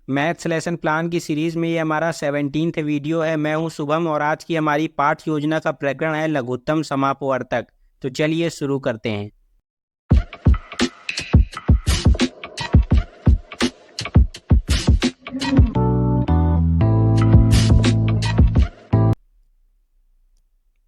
Maths lesson plan की series में ये हमारा 17th वीडियो है। मैं हूं शुभम और आज की हमारी पाठ योजना का प्रकरण है लघुत्तम समापवर्तक। तो चलिए शुरू करते हैं।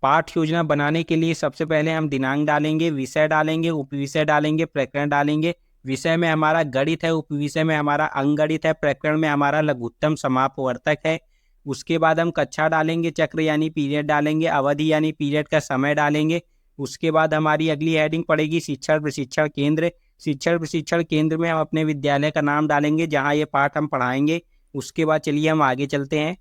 पाठ योजना बनाने के लिए सबसे पहले हम दिनांक डालेंगे, विषय डालेंगे, उपविषय डालेंगे, प्रकरण डालेंगे। विषय में हमारा गणित है, उपविषय में हमारा अंकगणित है, प्रकरण में हमारा लघुत्तम समापवर्तक है। उसके बाद हम कक्षा डालेंगे, चक्र यानी पीरियड डालेंगे, अवधि यानी पीरियड का समय डालेंगे। उसके बाद हमारी अगली हेडिंग पड़ेगी शिक्षण प्रशिक्षण केंद्र। शिक्षण प्रशिक्षण केंद्र में हम अपने विद्यालय का नाम डालेंगे जहाँ ये पाठ हम पढ़ाएंगे। उसके बाद चलिए हम आगे चलते हैं।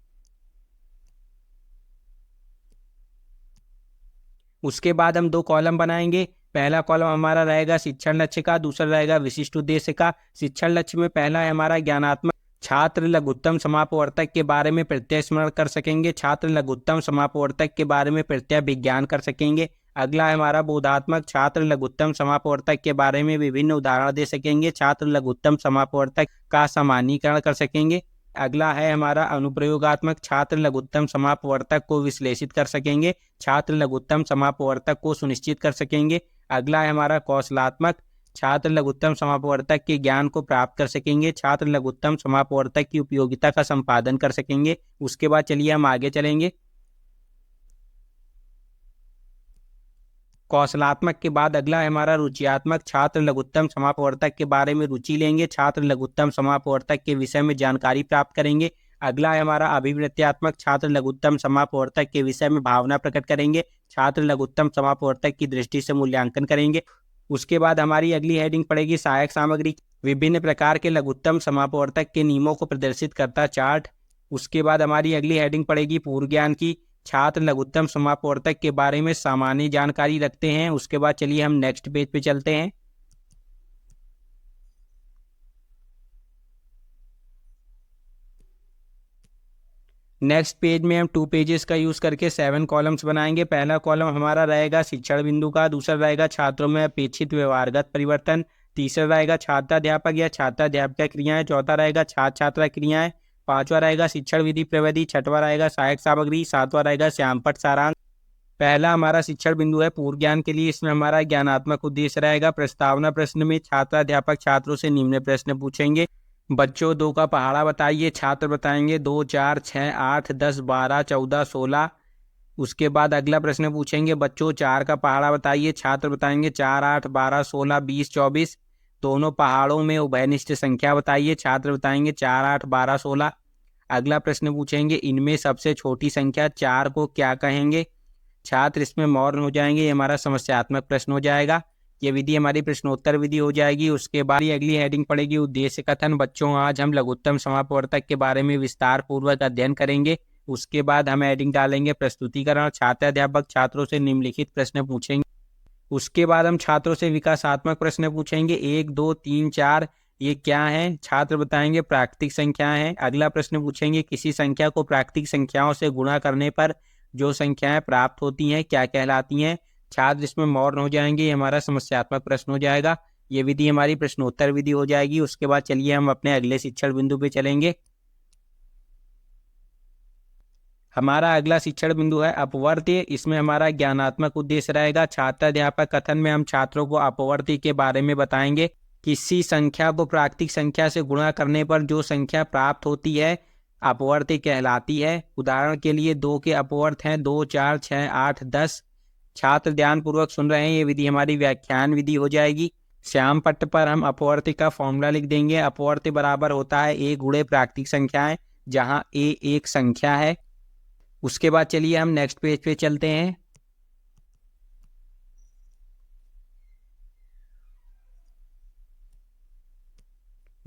उसके बाद हम दो कॉलम बनाएंगे। पहला कॉलम हमारा रहेगा शिक्षण लक्ष्य का, दूसरा रहेगा विशिष्ट उद्देश्य का। शिक्षण लक्ष्य में पहला है हमारा ज्ञानात्मक। छात्र लघुत्तम समापवर्तक के बारे में प्रत्यय स्मरण कर सकेंगे। छात्र लघुत्तम समापवर्तक के बारे में प्रत्यय विज्ञान कर सकेंगे। अगला है हमारा बोधात्मक। छात्र लघुत्तम समापवर्तक के बारे में विभिन्न उदाहरण दे सकेंगे। छात्र लघुत्तम समापवर्तक का सामान्यीकरण कर सकेंगे। अगला है हमारा अनुप्रयोगात्मक। छात्र लघुत्तम समापवर्तक को विश्लेषित कर सकेंगे। छात्र लघुत्तम समापवर्तक को सुनिश्चित कर सकेंगे। अगला है हमारा कौशलात्मक। छात्र लघुत्तम समापवर्तक के ज्ञान को प्राप्त कर सकेंगे। छात्र लघुत्तम समापवर्तक की उपयोगिता का संपादन कर सकेंगे। उसके बाद चलिए हम आगे चलेंगे। कौशलात्मक के बाद अगला है हमारा रुचियात्मक। छात्र लघुत्तम समापवर्तक के बारे में रुचि लेंगे। छात्र लघुत्तम समापवर्तक के विषय में जानकारी प्राप्त करेंगे। अगला है हमारा अभिवृत्त्यात्मक। छात्र लघुत्तम समापवर्तक के विषय में भावना प्रकट करेंगे। छात्र लघुत्तम समापवर्तक की दृष्टि से मूल्यांकन करेंगे। उसके बाद हमारी अगली हेडिंग पड़ेगी सहायक सामग्री। विभिन्न प्रकार के लघुत्तम समापवर्तक के नियमों को प्रदर्शित करता चार्ट। उसके बाद हमारी अगली हेडिंग पड़ेगी पूर्व ज्ञान की। छात्र लघुत्तम समापवर्तक के बारे में सामान्य जानकारी रखते हैं। उसके बाद चलिए हम नेक्स्ट पेज पे चलते हैं। नेक्स्ट पेज में हम 2 पेजेस का यूज करके 7 कॉलम्स बनाएंगे। पहला कॉलम हमारा रहेगा शिक्षण बिंदु का, दूसरा रहेगा छात्रों में अपेक्षित व्यवहारगत परिवर्तन, तीसरा रहेगा छात्राध्यापक या छात्राध्यापिका क्रियाएं, चौथा रहेगा छात्र छात्रा क्रियाएं, पांचवा रहेगा शिक्षण विधि प्रविधि, छठवां रहेगा सहायक सामग्री, सातवां रहेगा श्यामपट्ट सारांश। पहला हमारा शिक्षण बिंदु है पूर्व ज्ञान के लिए। इसमें हमारा ज्ञानात्मक उद्देश्य रहेगा। प्रस्तावना प्रश्न में छात्राध्यापक छात्रों से निम्न प्रश्न पूछेंगे। बच्चों 2 का पहाड़ा बताइए। छात्र बताएंगे 2, 4, 6, 8, 10, 12, 14, 16। उसके बाद अगला प्रश्न पूछेंगे बच्चों 4 का पहाड़ा बताइए। छात्र बताएंगे 4, 8, 12, 16, 20, 24। दोनों पहाड़ों में उभयनिष्ठ संख्या बताइए। छात्र बताएंगे 4, 8, 12, 16। अगला प्रश्न पूछेंगे इनमें सबसे छोटी संख्या 4 को क्या कहेंगे। छात्र इसमें मौन हो जाएंगे। ये हमारा समस्यात्मक प्रश्न हो जाएगा। ये विधि हमारी प्रश्नोत्तर विधि हो जाएगी। उसके बाद अगली हेडिंग पड़ेगी उद्देश्य कथन। बच्चों आज हम लघुत्तम समापवर्तक के बारे में विस्तार पूर्वक अध्ययन करेंगे। उसके बाद हम हेडिंग डालेंगे प्रस्तुतिकरण। छात्राध्यापक छात्रों से निम्नलिखित प्रश्न पूछेंगे। उसके बाद हम छात्रों से विकासात्मक प्रश्न पूछेंगे 1, 2, 3, 4 ये क्या है। छात्र बताएंगे प्राकृतिक संख्या है। अगला प्रश्न पूछेंगे किसी संख्या को प्राकृतिक संख्याओं से गुणा करने पर जो संख्याएं प्राप्त होती हैं क्या कहलाती हैं। छात्र इसमें मौन हो जाएंगे। ये हमारा समस्यात्मक प्रश्न हो जाएगा। ये विधि हमारी प्रश्नोत्तर विधि हो जाएगी। उसके बाद चलिए हम अपने अगले शिक्षण बिंदु पे चलेंगे। हमारा अगला शिक्षण बिंदु है अपवर्त्य। इसमें हमारा ज्ञानात्मक उद्देश्य रहेगा। छात्राध्यापक कथन में हम छात्रों को अपवर्त्य के बारे में बताएंगे। किसी संख्या को प्राकृतिक संख्या से गुणा करने पर जो संख्या प्राप्त होती है अपवर्त्य कहलाती है। उदाहरण के लिए 2 के अपवर्त हैं 2, 4, 6, 8, 10। छात्र ध्यानपूर्वक सुन रहे हैं। ये विधि हमारी व्याख्यान विधि हो जाएगी। श्याम पट्ट पर हम अपवर्त्य का फॉर्मूला लिख देंगे। अपवर्त्य बराबर होता है a गुणे प्राकृतिक संख्याएं, जहां a एक संख्या है। उसके बाद चलिए हम नेक्स्ट पेज पे चलते हैं।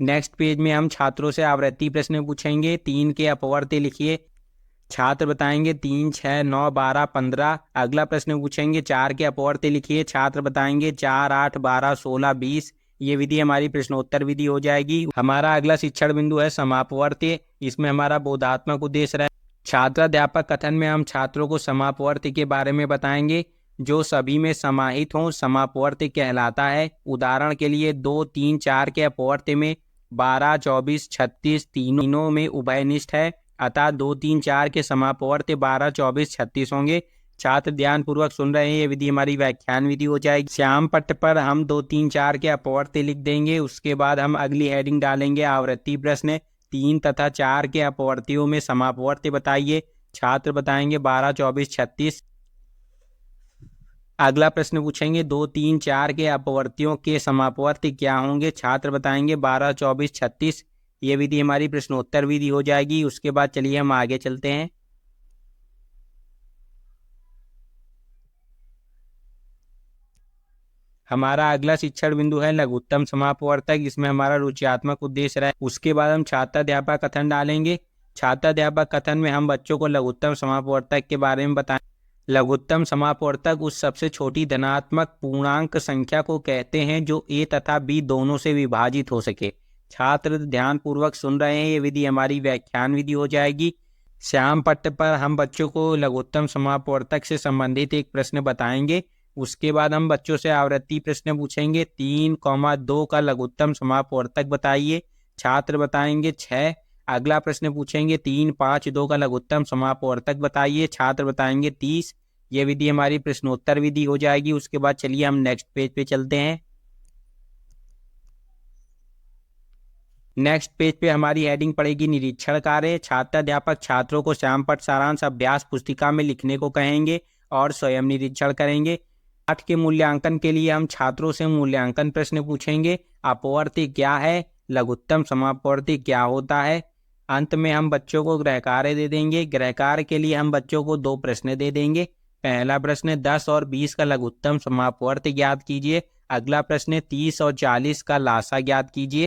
नेक्स्ट पेज में हम छात्रों से आवृत्ति प्रश्न पूछेंगे। 3 के अपवर्त्य लिखिए। छात्र बताएंगे 3, 6, 9, 12, 15। अगला प्रश्न पूछेंगे 4 के अपवर्त्य लिखिए। छात्र बताएंगे 4, 8, 12, 16, 20। ये विधि हमारी प्रश्नोत्तर विधि हो जाएगी। हमारा अगला शिक्षण बिंदु है समापवर्त्य। इसमें हमारा बोधात्मक उद्देश्य है। छात्राध्यापक कथन में हम छात्रों को समापवर्त्य के बारे में बताएंगे। जो सभी में समाहित हों समापवर्त्य कहलाता है। उदाहरण के लिए 2, 3, 4 के अपवर्त्य में 12, 24, 36 तीनों में उभयनिष्ठ है, अतः 2, 3, 4 के समापवर्ती 12, 24, 36 होंगे। छात्र ध्यान पूर्वक सुन रहे हैं, ये विधि हमारी व्याख्यान विधि हो जाएगी। श्याम पट्ट पर हम 2, 3, 4 के अपवर्ती लिख देंगे। उसके बाद हम अगली हेडिंग डालेंगे आवृत्ति प्रश्न। 3 तथा 4 के अपवर्तियों में समापवर्ती बताइए। छात्र बताएंगे 12, 24, 36। अगला प्रश्न पूछेंगे 2, 3, 4 के अपवर्तियों के समापवर्ती क्या होंगे। छात्र बताएंगे 12, 24, 36। ये विधि हमारी प्रश्नोत्तर विधि हो जाएगी। उसके बाद चलिए हम आगे चलते हैं। हमारा अगला शिक्षण बिंदु है लघुत्तम समापवर्तक। इसमें हमारा रुचियात्मक उद्देश्य रहे। उसके बाद हम छात्राध्यापक कथन डालेंगे। छात्राध्यापक कथन में हम बच्चों को लघुत्तम समापवर्तक के बारे में बताएं। लघुत्तम समापवर्तक उस सबसे छोटी धनात्मक पूर्णांक संख्या को कहते हैं जो a तथा b दोनों से विभाजित हो सके। छात्र ध्यान पूर्वक सुन रहे हैं, ये विधि हमारी व्याख्यान विधि हो जाएगी। श्याम पट्ट पर हम बच्चों को लघुत्तम समापवर्तक से संबंधित एक प्रश्न बताएंगे। उसके बाद हम बच्चों से आवृत्ति प्रश्न पूछेंगे। 3,2 का लघुत्तम समापवर्तक बताइए। छात्र बताएंगे 6। अगला प्रश्न पूछेंगे 3, 5, 2 का लघुत्तम समापवर्तक बताइए। छात्र बताएंगे 30। ये विधि हमारी प्रश्नोत्तर विधि हो जाएगी। उसके बाद चलिए हम नेक्स्ट पेज पे चलते हैं। नेक्स्ट पेज पे हमारी हेडिंग पड़ेगी निरीक्षण कार्य। छात्राध्यापक छात्रों को श्यामपट्ट सारांश अभ्यास पुस्तिका में लिखने को कहेंगे और स्वयं निरीक्षण करेंगे। पाठ के मूल्यांकन के लिए हम छात्रों से मूल्यांकन प्रश्न पूछेंगे। अपवर्ती क्या है, लघुत्तम समापवर्ती क्या होता है। अंत में हम बच्चों को गृह कार्य दे देंगे। गृह कार्य के लिए हम बच्चों को 2 प्रश्न दे देंगे। पहला प्रश्न 10 और 20 का लघुत्तम समापवर्ती ज्ञात कीजिए। अगला प्रश्न 30 और 40 का लासा ज्ञात कीजिए।